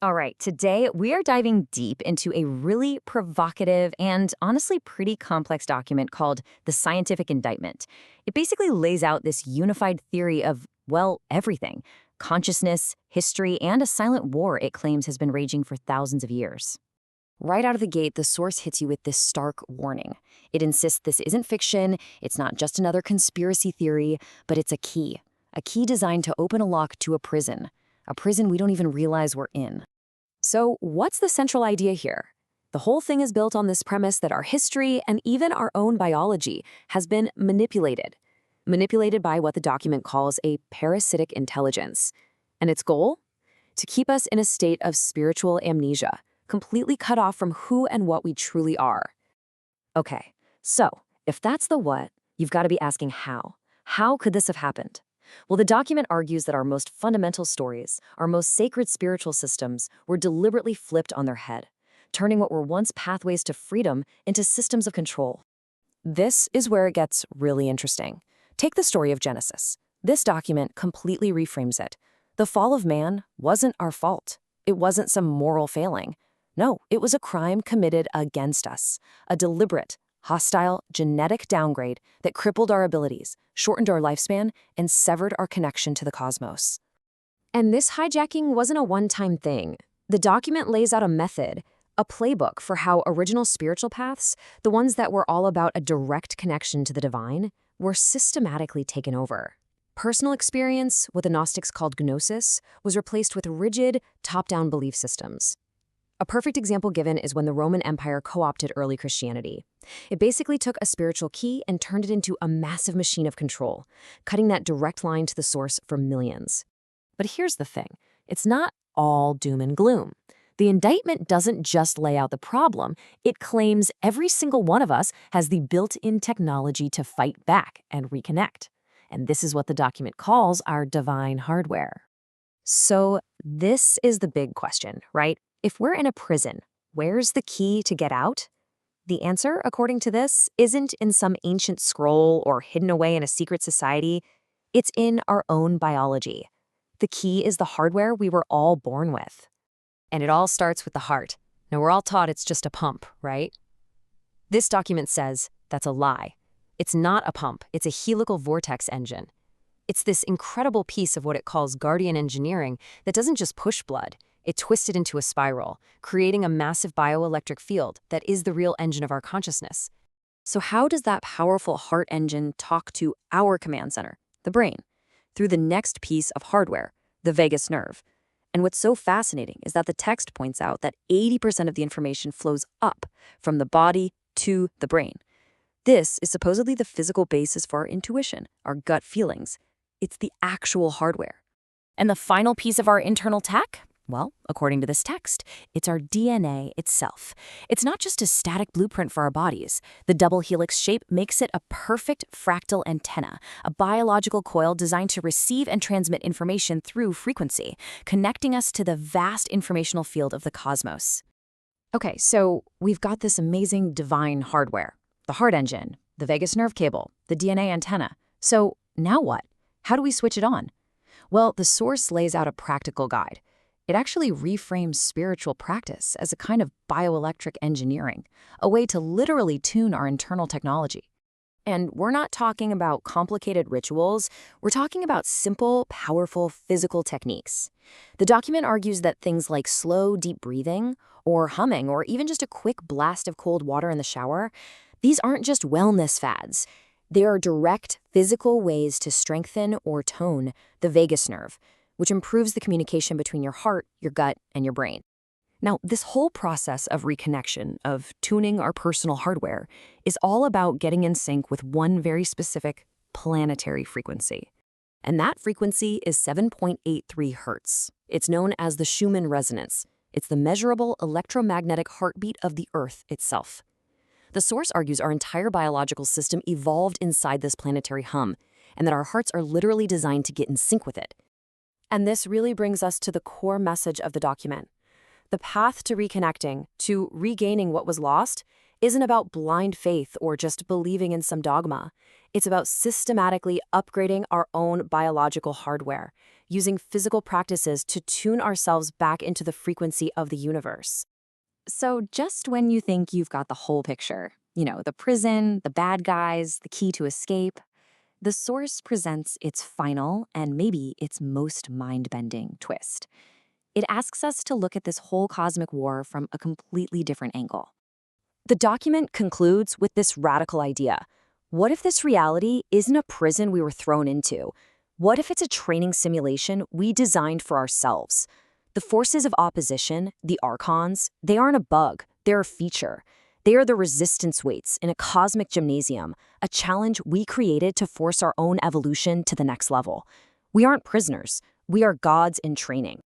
All right, today we are diving deep into a really provocative and honestly pretty complex document called the Scientific Indictment. It basically lays out this unified theory of, well, everything: consciousness, history, and a silent war it claims has been raging for thousands of years. Right out of the gate, the source hits you with this stark warning. It insists this isn't fiction, it's not just another conspiracy theory, but it's a key designed to open a lock to a prison we don't even realize we're in. So, what's the central idea here? The whole thing is built on this premise that our history and even our own biology has been manipulated. Manipulated by what the document calls a parasitic intelligence. And its goal? To keep us in a state of spiritual amnesia, completely cut off from who and what we truly are. Okay, so if that's the what, you've got to be asking how. How could this have happened? Well, the document argues that our most fundamental stories, our most sacred spiritual systems, were deliberately flipped on their head, turning what were once pathways to freedom into systems of control. This is where it gets really interesting. Take the story of Genesis. This document completely reframes it. The fall of man wasn't our fault. It wasn't some moral failing. No, it was a crime committed against us, a deliberate, hostile, genetic downgrade that crippled our abilities, shortened our lifespan, and severed our connection to the cosmos. And this hijacking wasn't a one-time thing. The document lays out a method, a playbook for how original spiritual paths, the ones that were all about a direct connection to the divine, were systematically taken over. Personal experience, what the Gnostics called Gnosis, was replaced with rigid, top-down belief systems. A perfect example given is when the Roman Empire co-opted early Christianity. It basically took a spiritual key and turned it into a massive machine of control, cutting that direct line to the source for millions. But here's the thing. It's not all doom and gloom. The indictment doesn't just lay out the problem. It claims every single one of us has the built-in technology to fight back and reconnect. And this is what the document calls our divine hardware. So this is the big question, right? If we're in a prison, where's the key to get out? The answer, according to this, isn't in some ancient scroll or hidden away in a secret society. It's in our own biology. The key is the hardware we were all born with. And it all starts with the heart. Now, we're all taught it's just a pump, right? This document says that's a lie. It's not a pump, it's a helical vortex engine. It's this incredible piece of what it calls guardian engineering that doesn't just push blood. It twists it into a spiral, creating a massive bioelectric field that is the real engine of our consciousness. So how does that powerful heart engine talk to our command center, the brain? Through the next piece of hardware, the vagus nerve. And what's so fascinating is that the text points out that 80% of the information flows up from the body to the brain. This is supposedly the physical basis for our intuition, our gut feelings. It's the actual hardware. And the final piece of our internal tech? Well, according to this text, it's our DNA itself. It's not just a static blueprint for our bodies. The double helix shape makes it a perfect fractal antenna, a biological coil designed to receive and transmit information through frequency, connecting us to the vast informational field of the cosmos. Okay, so we've got this amazing divine hardware, the heart engine, the vagus nerve cable, the DNA antenna. So now what? How do we switch it on? Well, the source lays out a practical guide. It actually reframes spiritual practice as a kind of bioelectric engineering, a way to literally tune our internal technology. And we're not talking about complicated rituals, we're talking about simple, powerful physical techniques. The document argues that things like slow, deep breathing, or humming, or even just a quick blast of cold water in the shower, these aren't just wellness fads. They are direct, physical ways to strengthen or tone the vagus nerve, which improves the communication between your heart, your gut, and your brain. Now, this whole process of reconnection, of tuning our personal hardware, is all about getting in sync with one very specific planetary frequency. And that frequency is 7.83 hertz. It's known as the Schumann resonance. It's the measurable electromagnetic heartbeat of the Earth itself. The source argues our entire biological system evolved inside this planetary hum, and that our hearts are literally designed to get in sync with it. And this really brings us to the core message of the document. The path to reconnecting, to regaining what was lost, isn't about blind faith or just believing in some dogma. It's about systematically upgrading our own biological hardware, using physical practices to tune ourselves back into the frequency of the universe. So just when you think you've got the whole picture, the prison, the bad guys, the key to escape, the Source presents its final and maybe its most mind-bending twist. It asks us to look at this whole cosmic war from a completely different angle. The document concludes with this radical idea. What if this reality isn't a prison we were thrown into? What if it's a training simulation we designed for ourselves? The forces of opposition, the archons, they aren't a bug, they're a feature. They are the resistance weights in a cosmic gymnasium, a challenge we created to force our own evolution to the next level. We aren't prisoners, we are gods in training.